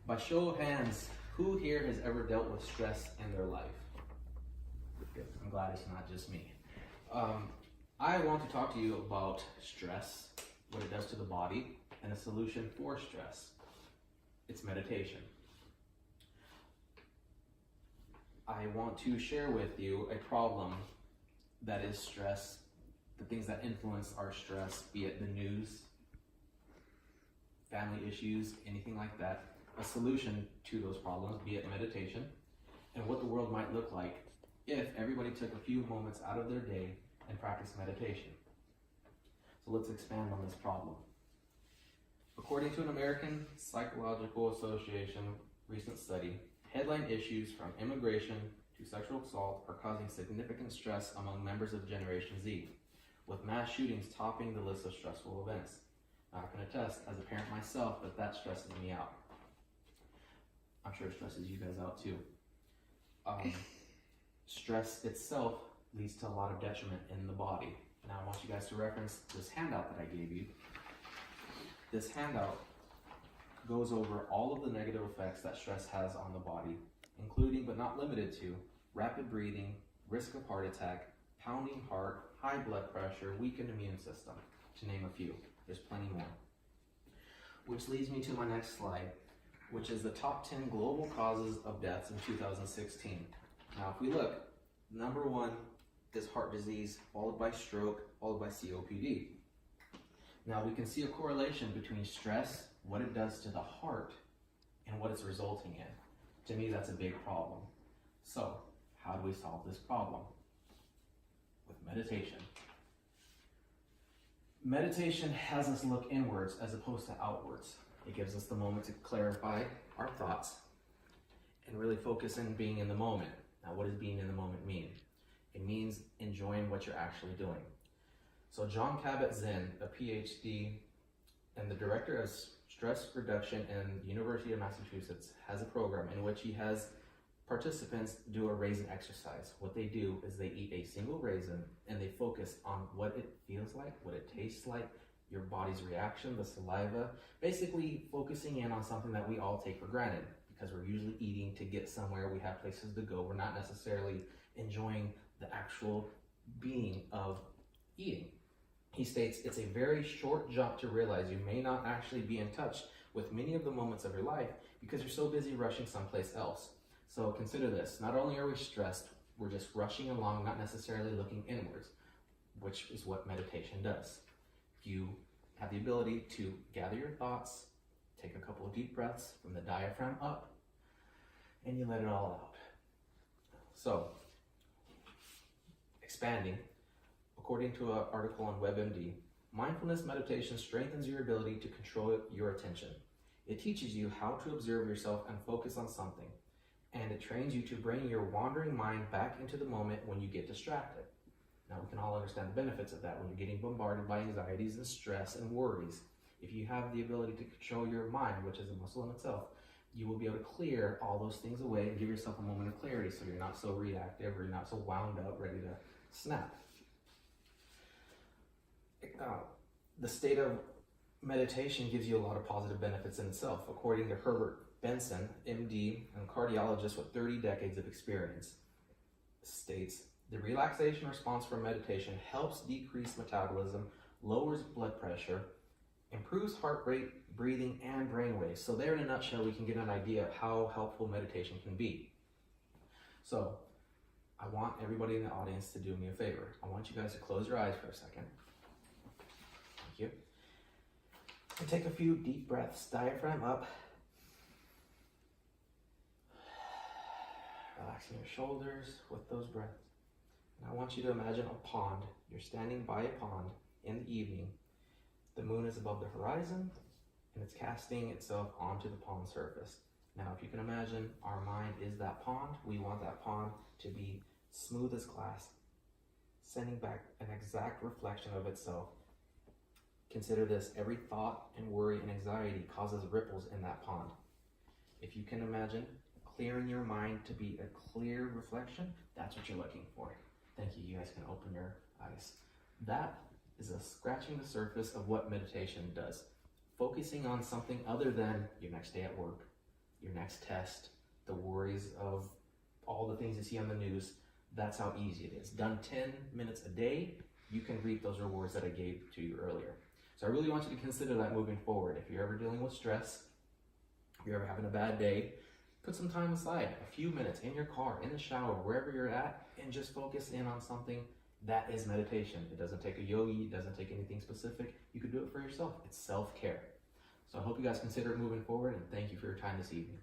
By show of hands, who here has ever dealt with stress in their life? Good. I'm glad it's not just me. I want to talk to you about stress, what it does to the body, and a solution for stress. It's meditation. I want to share with you a problem that is stress, the things that influence our stress, be it the news, family issues, anything like that, a solution to those problems, be it meditation, and what the world might look like if everybody took a few moments out of their day and practiced meditation. So let's expand on this problem. According to an American Psychological Association recent study, headline issues from immigration to sexual assault are causing significant stress among members of Generation Z, with mass shootings topping the list of stressful events. Now, I can attest, as a parent myself, that stresses me out. I'm sure it stresses you guys out too. Stress itself leads to a lot of detriment in the body. Now, I want you guys to reference this handout that I gave you. This handout goes over all of the negative effects that stress has on the body, including but not limited to rapid breathing, risk of heart attack, pounding heart, high blood pressure, weakened immune system, to name a few. There's plenty more. Which leads me to my next slide, which is the top 10 global causes of deaths in 2016. Now, if we look, number one is heart disease, followed by stroke, followed by COPD. Now, we can see a correlation between stress, what it does to the heart, and what it's resulting in. To me, that's a big problem. So, how do we solve this problem? With meditation. Meditation has us look inwards as opposed to outwards. It gives us the moment to clarify our thoughts and really focus on being in the moment. Now, what does being in the moment mean? It means enjoying what you're actually doing. So John Kabat-Zinn, a PhD and the director of stress reduction in the University of Massachusetts, has a program in which he has participants do a raisin exercise. What they do is they eat a single raisin and they focus on what it feels like, what it tastes like, your body's reaction, the saliva, basically focusing in on something that we all take for granted because we're usually eating to get somewhere, we have places to go, we're not necessarily enjoying the actual being of eating. He states it's a very short jump to realize you may not actually be in touch with many of the moments of your life because you're so busy rushing someplace else. So consider this, not only are we stressed, we're just rushing along, not necessarily looking inwards, which is what meditation does. You have the ability to gather your thoughts, take a couple of deep breaths from the diaphragm up, and you let it all out. So, expanding, according to an article on WebMD, mindfulness meditation strengthens your ability to control your attention. It teaches you how to observe yourself and focus on something, and it trains you to bring your wandering mind back into the moment when you get distracted. Now, we can all understand the benefits of that when you're getting bombarded by anxieties and stress and worries. If you have the ability to control your mind, which is a muscle in itself, you will be able to clear all those things away and give yourself a moment of clarity so you're not so reactive or you're not so wound up, ready to snap. The state of meditation gives you a lot of positive benefits in itself. According to Herbert Benson, MD, and cardiologist with 30 decades of experience, states, the relaxation response from meditation helps decrease metabolism, lowers blood pressure, improves heart rate, breathing, and brain waves. So there in a nutshell, we can get an idea of how helpful meditation can be. So I want everybody in the audience to do me a favor. I want you guys to close your eyes for a second. Thank you. And take a few deep breaths, diaphragm up. Relaxing your shoulders with those breaths. And I want you to imagine a pond. You're standing by a pond in the evening. The moon is above the horizon, and it's casting itself onto the pond surface. Now, if you can imagine, our mind is that pond. We want that pond to be smooth as glass, sending back an exact reflection of itself. Consider this, every thought and worry and anxiety causes ripples in that pond. If you can imagine clearing your mind to be a clear reflection, that's what you're looking for. Thank you. You guys can open your eyes. That is a scratching the surface of what meditation does. Focusing on something other than your next day at work, your next test, the worries of all the things you see on the news. That's how easy it is. Done 10 minutes a day, you can reap those rewards that I gave to you earlier. So I really want you to consider that moving forward. If you're ever dealing with stress, if you're ever having a bad day, put some time aside, a few minutes in your car, in the shower, wherever you're at, and just focus in on something. That is meditation. It doesn't take a yogi, it doesn't take anything specific. You can do it for yourself. It's self-care. So I hope you guys consider it moving forward, and thank you for your time this evening.